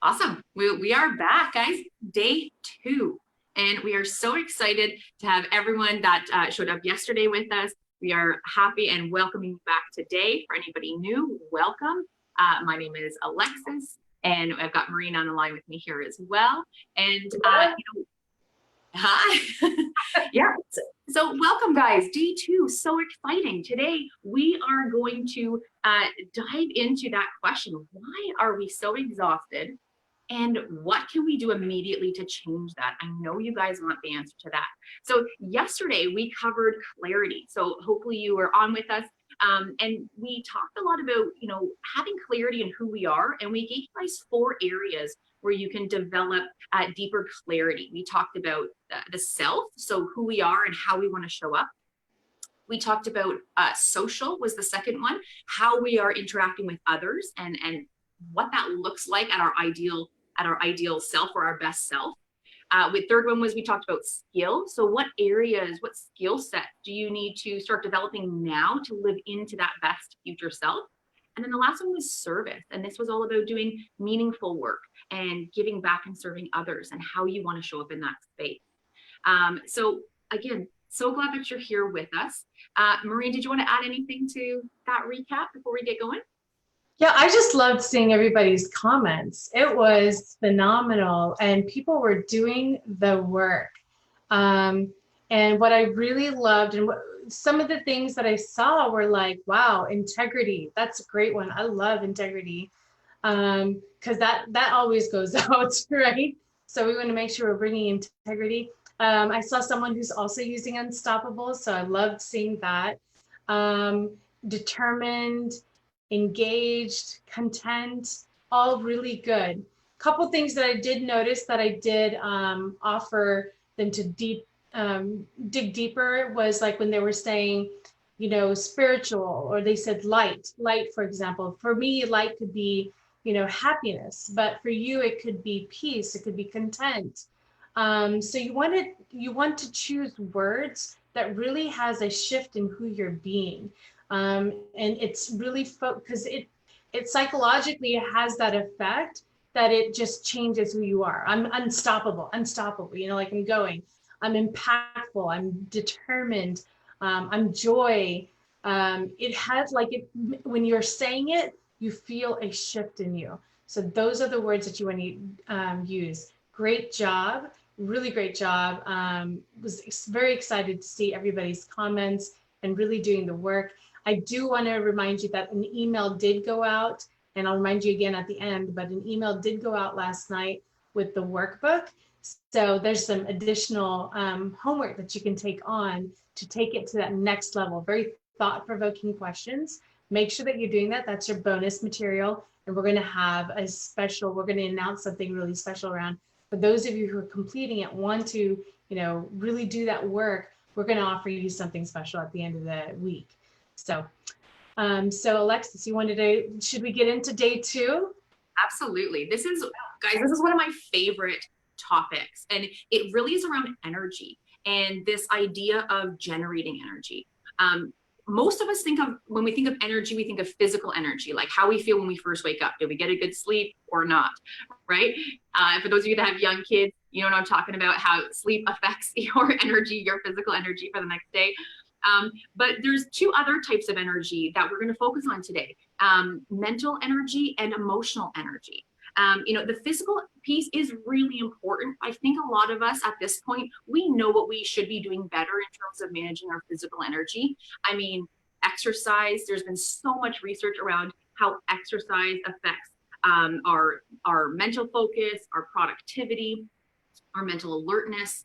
Awesome. We are back, guys. Day 2. And we are so excited to have everyone that showed up yesterday with us. We are happy and welcoming you back today. For anybody new, welcome. My name is Alexis, and I've got Marina on the line with me here as well. And hi. Yeah. So welcome, guys. Day 2, so exciting. Today, we are going to dive into that question. Why are we so exhausted? And what can we do immediately to change that? I know you guys want the answer to that. So yesterday we covered clarity. So hopefully you were on with us. And we talked a lot about, having clarity in who we are. And we gave you guys 4 areas where you can develop deeper clarity. We talked about the self, so who we are and how we want to show up. We talked about social was the second one, how we are interacting with others and what that looks like at our ideal self or our best self. With third one was we talked about skill. So what areas, what skill set do you need to start developing now to live into that best future self? And then the last one was service. And this was all about doing meaningful work and giving back and serving others and how you want to show up in that space. So again, so glad that you're here with us. Maureen, did you want to add anything to that recap before we get going? Yeah, I just loved seeing everybody's comments. It was phenomenal, and people were doing the work. And what I really loved, and some of the things that I saw were like, wow, integrity. That's a great one. I love integrity, because that always goes out, right? So we want to make sure we're bringing integrity. I saw someone who's also using Unstoppable, so I loved seeing that. Determined, engaged, content, all really good. Couple things that I did notice that I did offer them to dig deeper was like when they were saying, spiritual, or they said light, for example. For me, light could be, happiness, but for you, it could be peace, it could be content. So you want to choose words that really has a shift in who you're being. And it's really because it psychologically has that effect that it just changes who you are. I'm unstoppable, like I'm impactful, I'm determined, I'm joy. It has when you're saying it, you feel a shift in you. So those are the words that you want to use. Great job, really great job. Was very excited to see everybody's comments and really doing the work. I do want to remind you that an email did go out, and I'll remind you again at the end, but an email did go out last night with the workbook. So there's some additional homework that you can take on to take it to that next level. Very thought-provoking questions. Make sure that you're doing that. That's your bonus material. And we're going to have we're going to announce something really special around. For those of you who are completing it, want to, really do that work, we're going to offer you something special at the end of the week. So Alexis, should we get into day 2? Absolutely. This is one of my favorite topics, and it really is around energy and this idea of generating energy. Most of us when we think of energy, we think of physical energy, like how we feel when we first wake up. Did we get a good sleep or not, right? For those of you that have young kids, you know what I'm talking about, how sleep affects your energy, your physical energy for the next day. But there's 2 other types of energy that we're going to focus on today, mental energy and emotional energy. The physical piece is really important. I think a lot of us at this point, we know what we should be doing better in terms of managing our physical energy. I mean, exercise, there's been so much research around how exercise affects our mental focus, our productivity, our mental alertness,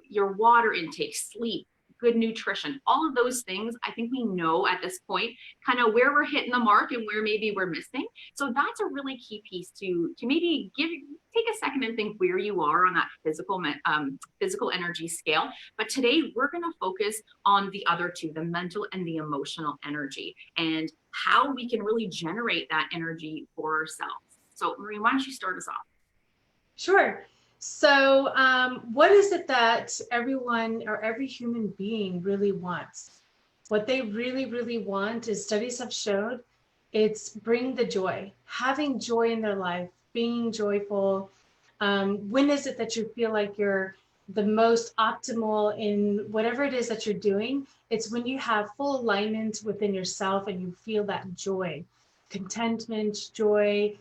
your water intake, sleep, good nutrition, all of those things. I think we know at this point kind of where we're hitting the mark and where maybe we're missing. So that's a really key piece to maybe take a second and think where you are on that physical energy scale. But today we're going to focus on the other 2, the mental and the emotional energy, and how we can really generate that energy for ourselves. So Maureen, why don't you start us off? Sure. So what is it that everyone or every human being really wants? What they really, really want is, studies have showed, it's bring the joy, having joy in their life, being joyful. When is it that you feel like you're the most optimal in whatever it is that you're doing? It's when you have full alignment within yourself and you feel that joy, contentment, joy,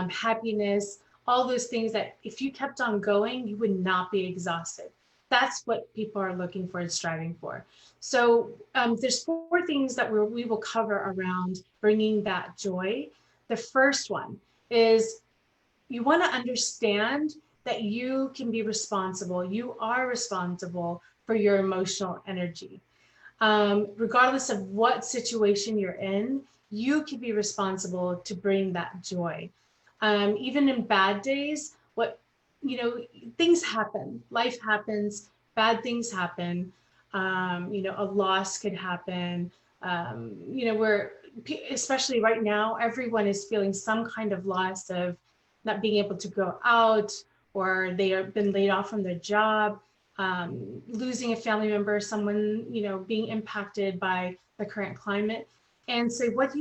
happiness, all those things that if you kept on going, you would not be exhausted. That's what people are looking for and striving for. So there's four things that we will cover around bringing that joy. The first one is you want to understand that you can be responsible. You are responsible for your emotional energy. Regardless of what situation you're in, you can be responsible to bring that joy. Even in bad days, things happen, life happens, bad things happen. A loss could happen. Where especially right now, everyone is feeling some kind of loss of not being able to go out, or they have been laid off from their job, losing a family member, someone, being impacted by the current climate. And so what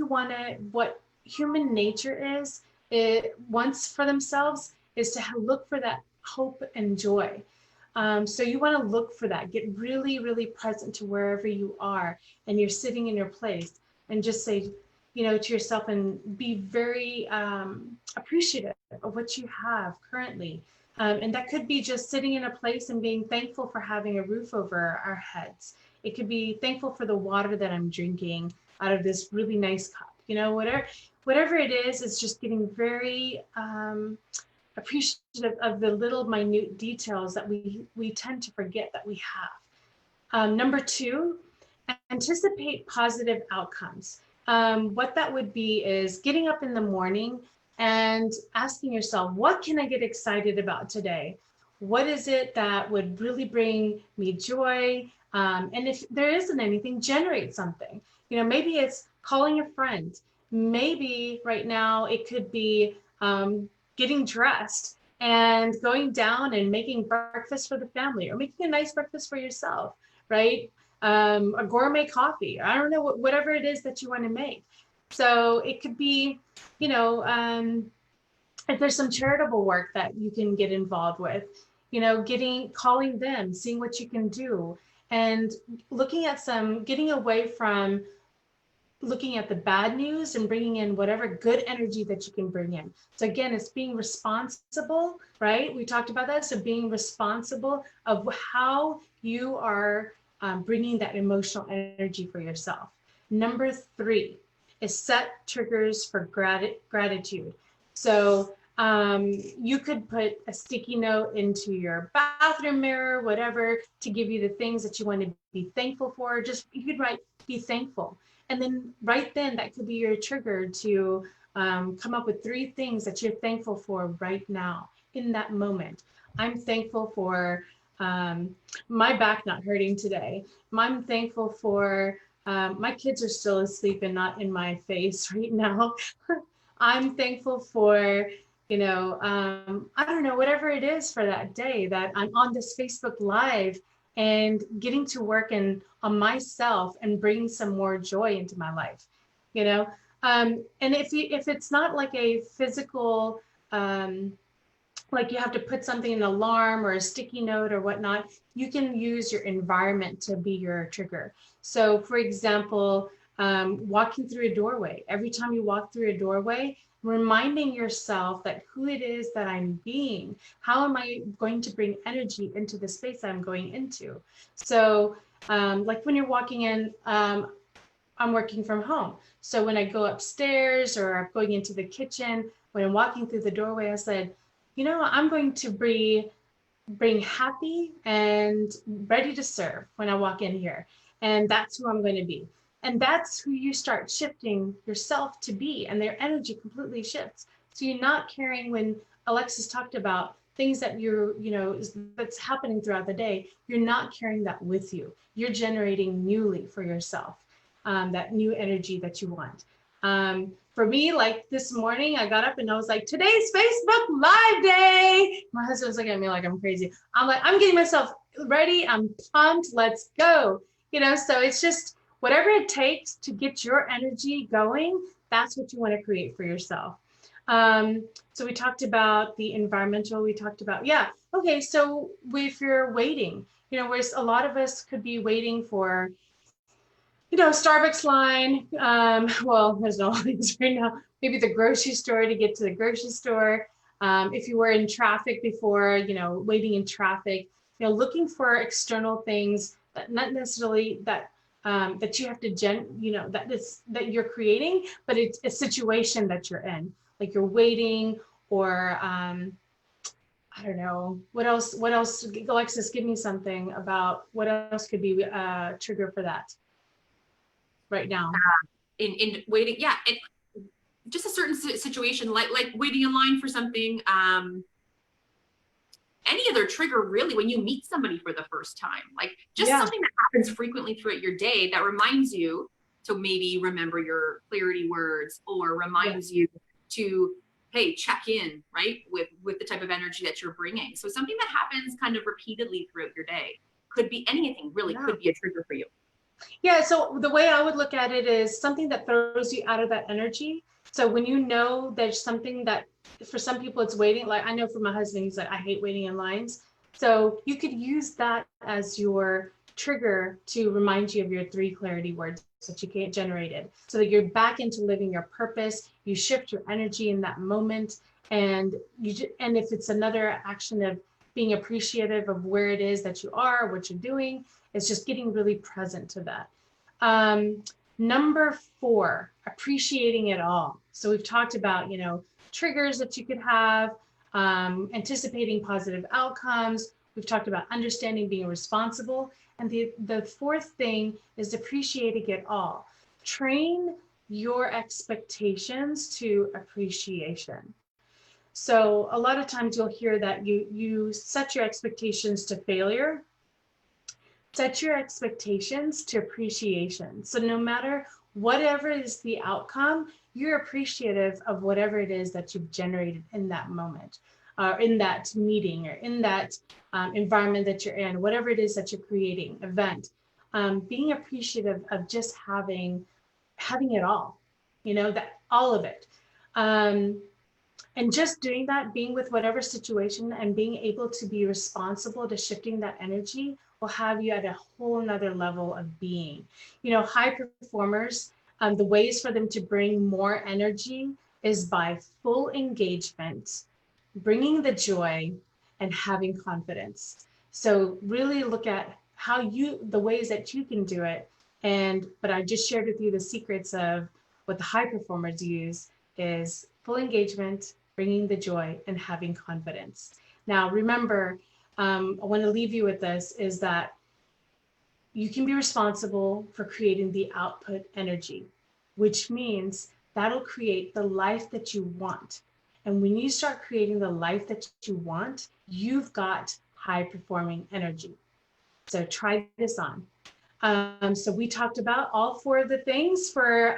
human nature is, it wants for themselves is to look for that hope and joy. So you want to look for that, get really, really present to wherever you are and you're sitting in your place, and just say, to yourself, and be very appreciative of what you have currently. And that could be just sitting in a place and being thankful for having a roof over our heads. It could be thankful for the water that I'm drinking out of this really nice cup. Whatever it is, it's just getting very appreciative of the little minute details that we tend to forget that we have. Number two, anticipate positive outcomes. What that would be is getting up in the morning and asking yourself, what can I get excited about today? What is it that would really bring me joy? And if there isn't anything, generate something. Maybe it's calling a friend. Maybe right now it could be getting dressed and going down and making breakfast for the family, or making a nice breakfast for yourself, right? A gourmet coffee. I don't know, whatever it is that you want to make. So it could be, if there's some charitable work that you can get involved with, calling them, seeing what you can do, and getting away from looking at the bad news and bringing in whatever good energy that you can bring in. So again, it's being responsible, right? We talked about that. So being responsible of how you are bringing that emotional energy for yourself. Number three is set triggers for gratitude. So you could put a sticky note into your bathroom mirror, whatever, to give you the things that you want to be thankful for. Just, you could write, be thankful. And then right then, that could be your trigger to come up with three things that you're thankful for right now in that moment. I'm thankful for my back not hurting today. I'm thankful for my kids are still asleep and not in my face right now. I'm thankful for, I don't know, whatever it is for that day, that I'm on this Facebook Live and getting to work on myself and bringing some more joy into my life, and if it's not like a physical, like you have to put something, an alarm or a sticky note or whatnot, you can use your environment to be your trigger. So for example, walking through a doorway, every time you walk through a doorway, reminding yourself that who it is that I'm being, how am I going to bring energy into the space I'm going into? So like when you're walking in, I'm working from home. So when I go upstairs or I'm going into the kitchen, when I'm walking through the doorway, I said, I'm going to bring happy and ready to serve when I walk in here. And that's who I'm going to be. And that's who you start shifting yourself to be, and their energy completely shifts. So you're not carrying, when Alexis talked about things that that's happening throughout the day, you're not carrying that with you. You're generating newly for yourself, that new energy that you want. For me, like this morning, I got up and I was like, today's Facebook Live day. My husband's looking at me like I'm crazy. I'm like, I'm getting myself ready. I'm pumped. Let's go. So it's just whatever it takes to get your energy going. That's what you want to create for yourself. So we talked about the environmental, we talked about, yeah. Okay, so if you're waiting, where a lot of us could be waiting for, Starbucks line. Well, there's no lines right now. Maybe the grocery store to get to the grocery store. If you were in traffic before, waiting in traffic, looking for external things that not necessarily that you have to that you're creating, but it's a situation that you're in, like you're waiting or I don't know what else. What else, Alexis? Give me something about what else could be a trigger for that right now. In waiting, yeah, it, just a certain situation, like waiting in line for something. Any other trigger really, when you meet somebody for the first time, like just Yeah. something that happens frequently throughout your day that reminds you to maybe remember your clarity words, or Yeah. reminds you to, hey, check in, right, with the type of energy that you're bringing. So something that happens kind of repeatedly throughout your day, could be anything really, Yeah. could be a trigger for you. Yeah. So the way I would look at it is something that throws you out of that energy. So when there's something that for some people it's waiting, like I know for my husband, he's like, I hate waiting in lines. So you could use that as your trigger to remind you of your 3 clarity words that you get generated so that you're back into living your purpose. You shift your energy in that moment. And and if it's another action of being appreciative of where it is that you are, what you're doing, it's just getting really present to that. Um, Number 4, appreciating it all. So we've talked about, triggers that you could have, anticipating positive outcomes. We've talked about understanding, being responsible. And the fourth thing is appreciating it all. Train your expectations to appreciation. So a lot of times you'll hear that you set your expectations to failure. Set your expectations to appreciation. So no matter whatever is the outcome, you're appreciative of whatever it is that you've generated in that moment, in that meeting, or in that environment that you're in, whatever it is that you're creating, event. Being appreciative of just having it all, that all of it. Um, and just doing that, being with whatever situation and being able to be responsible to shifting that energy will have you at a whole nother level of being. High performers, the ways for them to bring more energy is by full engagement, bringing the joy, and having confidence. So really look at the ways that you can do it. But I just shared with you the secrets of what the high performers use is full engagement, bringing the joy, and having confidence. Now, remember, I want to leave you with this is that you can be responsible for creating the output energy, which means that'll create the life that you want. And when you start creating the life that you want, you've got high performing energy. So try this on. So we talked about all 4 of the things for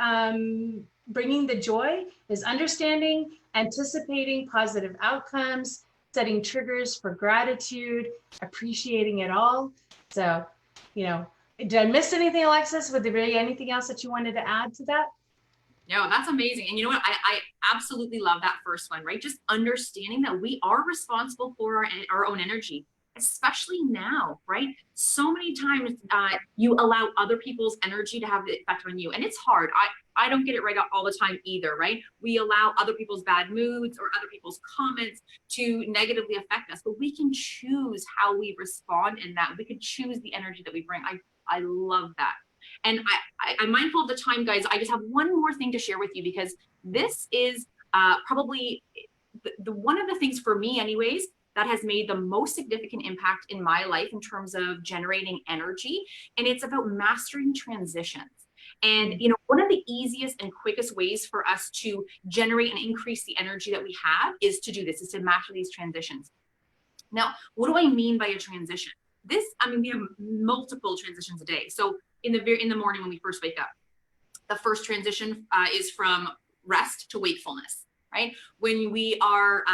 bringing the joy is understanding, anticipating positive outcomes, setting triggers for gratitude, appreciating it all. So, did I miss anything, Alexis? Would there be anything else that you wanted to add to that? No, that's amazing. And you know what? I absolutely love that first one, right? Just understanding that we are responsible for our own energy, especially now, right? So many times you allow other people's energy to have the effect on you. And it's hard. I don't get it right all the time either, right? We allow other people's bad moods or other people's comments to negatively affect us, but we can choose how we respond in that. We can choose the energy that we bring. I love that. And I'm mindful of the time, guys. I just have one more thing to share with you, because this is probably the one of the things for me, anyways, that has made the most significant impact in my life in terms of generating energy. And it's about mastering transitions. And one of the easiest and quickest ways for us to generate and increase the energy that we have is to do this, is to master these transitions. Now, what do I mean by a transition? We have multiple transitions a day. So in the morning when we first wake up, the first transition is from rest to wakefulness, right? When we are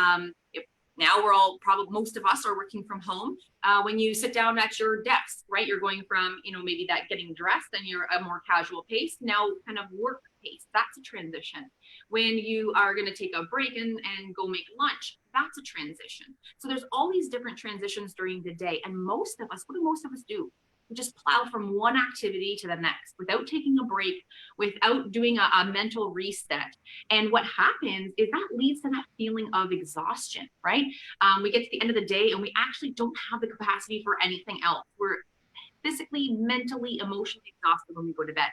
now we're all probably, most of us are working from home. When you sit down at your desk, right, you're going from maybe that getting dressed and you're a more casual pace, now kind of work pace, that's a transition. When you are going to take a break and go make lunch, that's a transition. So there's all these different transitions during the day. And most of us, what do most of us do? We just plow from one activity to the next without taking a break, without doing a mental reset. And what happens is that leads to that feeling of exhaustion, right? We get to the end of the day and we actually don't have the capacity for anything else. We're physically, mentally, emotionally exhausted when we go to bed.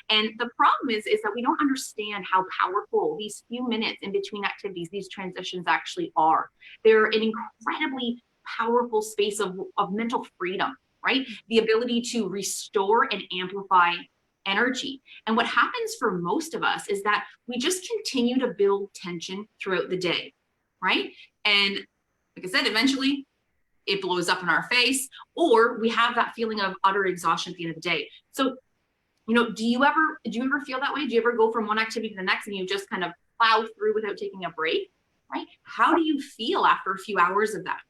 And the problem is that we don't understand how powerful these few minutes in between activities, these transitions actually are. They're an incredibly powerful space of mental freedom, right? The ability to restore and amplify energy. And what happens for most of us is that we just continue to build tension throughout the day, right? And like I said, eventually it blows up in our face, or we have that feeling of utter exhaustion at the end of the day. So, do you ever feel that way? Do you ever go from one activity to the next and you just kind of plow through without taking a break, right? How do you feel after a few hours of that?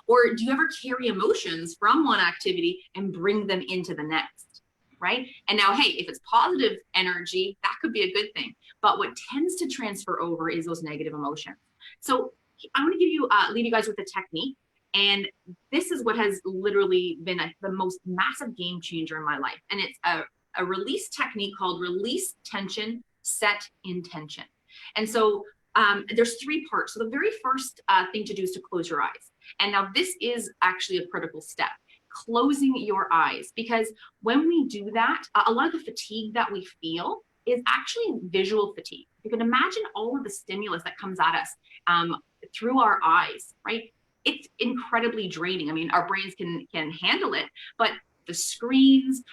Or do you ever carry emotions from one activity and bring them into the next, right? And now, hey, if it's positive energy, that could be a good thing. But what tends to transfer over is those negative emotions. So I want to leave you guys with a technique. And this is what has literally been the most massive game changer in my life. And it's a release technique called release tension, set intention. And so there's three parts. So the very first thing to do is to close your eyes. And now this is actually a critical step, closing your eyes, because when we do that, a lot of the fatigue that we feel is actually visual fatigue. You can imagine all of the stimulus that comes at us through our eyes, right? It's incredibly draining. I mean, our brains can handle it, but the screens,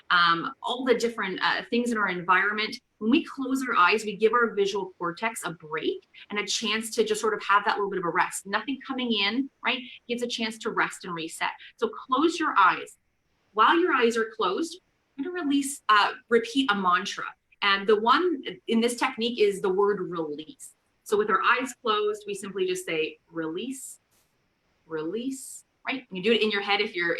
all the different things in our environment, when we close our eyes, we give our visual cortex a break and a chance to just sort of have that little bit of a rest. Nothing coming in, right? Gives a chance to rest and reset. So close your eyes. While your eyes are closed, I'm going to repeat a mantra. And the one in this technique is the word release. So with our eyes closed, we simply just say release, release, right? You do it in your head if you're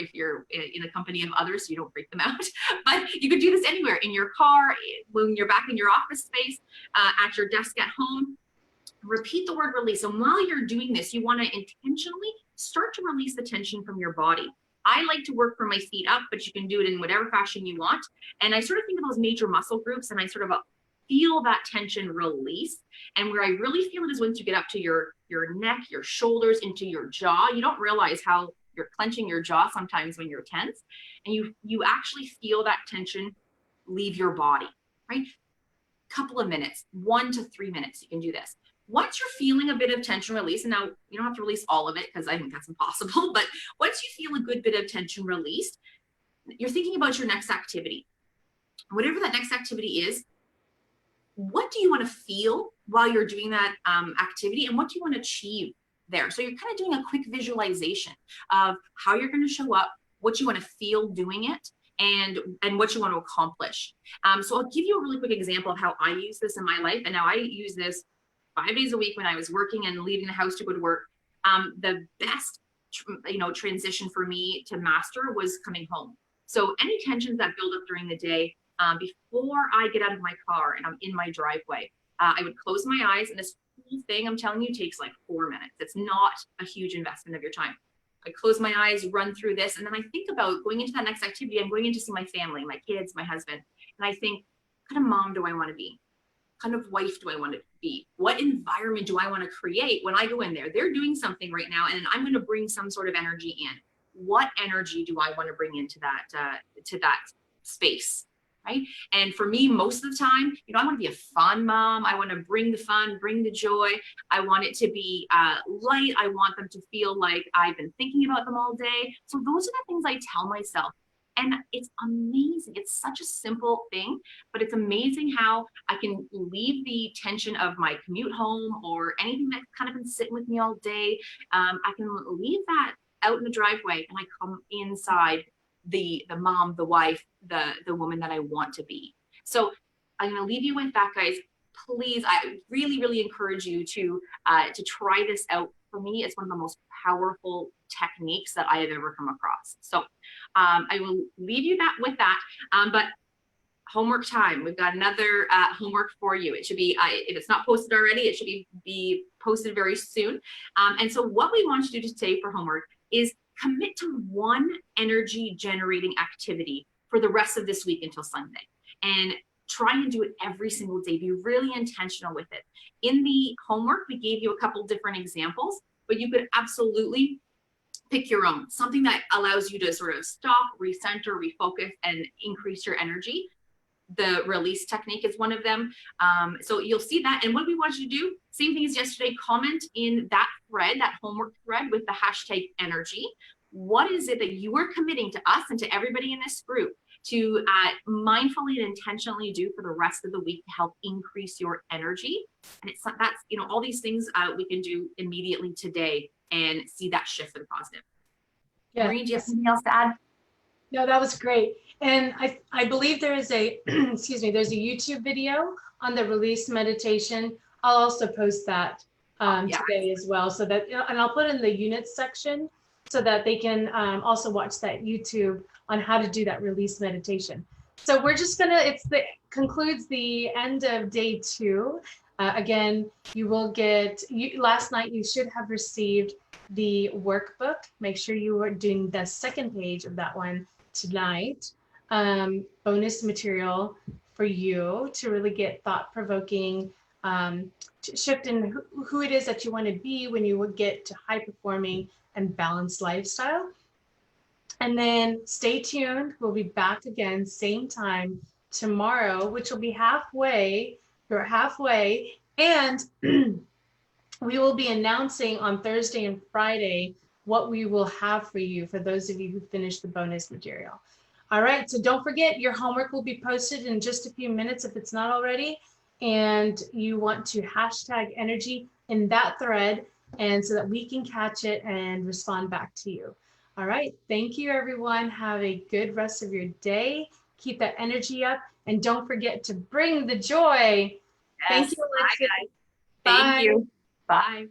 in the company of others, so you don't freak them out. But you could do this anywhere, in your car, when you're back in your office space, at your desk at home. Repeat the word release. And while you're doing this, you want to intentionally start to release the tension from your body. I like to work from my feet up, but you can do it in whatever fashion you want. And I sort of think of those major muscle groups, and I sort of feel that tension release. And where I really feel it is once you get up to your neck, your shoulders, into your jaw. You don't realize how you're clenching your jaw sometimes when you're tense, and you actually feel that tension leave your body, right? Couple of minutes, 1 to 3 minutes, you can do this. Once you're feeling a bit of tension release, and now you don't have to release all of it because I think that's impossible, but once you feel a good bit of tension released, you're thinking about your next activity. Whatever that next activity is, what do you want to feel while you're doing that activity, and what do you want to achieve there? So you're kind of doing a quick visualization of how you're going to show up, what you want to feel doing it, and what you want to accomplish. So I'll give you a really quick example of how I use this in my life. And now I use this 5 days a week when I was working and leaving the house to go to work. The best transition for me to master was coming home. So any tensions that build up during the day, before I get out of my car and I'm in my driveway, I would close my eyes, and this whole thing, I'm telling you, takes like 4 minutes. It's not a huge investment of your time. I close my eyes, run through this, and then I think about going into that next activity. I'm going in to see my family, my kids, my husband, and I think, what kind of mom do I want to be? What kind of wife do I want to be? What environment do I want to create when I go in there? They're doing something right now, and I'm going to bring some sort of energy in. What energy do I want to bring into that space? Right? And for me, most of the time, I want to be a fun mom. I want to bring the fun, bring the joy. I want it to be light. I want them to feel like I've been thinking about them all day. So those are the things I tell myself. And it's amazing. It's such a simple thing, but it's amazing how I can leave the tension of my commute home or anything that's kind of been sitting with me all day. I can leave that out in the driveway, and I come inside the mom, the wife, the woman that I want to be. So I'm going to leave you with that, guys. Please, I really, really encourage you to try this out. For me, it's one of the most powerful techniques that I have ever come across. So I will leave you with that. But homework time. We've got another homework for you. It should be, if it's not posted already, it should be posted very soon. And so what we want you to do today for homework is commit to one energy generating activity for the rest of this week until Sunday. And try and do it every single day. Be really intentional with it. In the homework, we gave you a couple different examples, but you could absolutely pick your own, something that allows you to sort of stop, recenter, refocus, and increase your energy. The release technique is one of them. So you'll see that. And what we want you to do, same thing as yesterday, comment in that thread, that homework thread with the hashtag energy. What is it that you are committing to us and to everybody in this group to mindfully and intentionally do for the rest of the week to help increase your energy? And that's, all these things we can do immediately today and see that shift for the positive. Yeah. Maureen, do you have anything else to add? No, that was great. And I believe there is a, excuse me, there's a YouTube video on the release meditation. I'll also post that today as well. So that, and I'll put it in the units section so that they can also watch that YouTube on how to do that release meditation. So we're just gonna, concludes the end of day 2. Again, you will get, last night you should have received the workbook. Make sure you are doing the second page of that one tonight. Bonus material for you to really get thought-provoking, shift in who it is that you want to be when you would get to high-performing and balanced lifestyle. And then stay tuned. We'll be back again, same time tomorrow, which will be halfway. You're halfway. And we will be announcing on Thursday and Friday what we will have for you, for those of you who finished the bonus material. All right, so don't forget, your homework will be posted in just a few minutes if it's not already. And you want to hashtag energy in that thread, and so that we can catch it and respond back to you. All right, thank you everyone. Have a good rest of your day. Keep that energy up, and don't forget to bring the joy. Yes. Thank you, Alexia. Bye, guys. Thank you. Bye.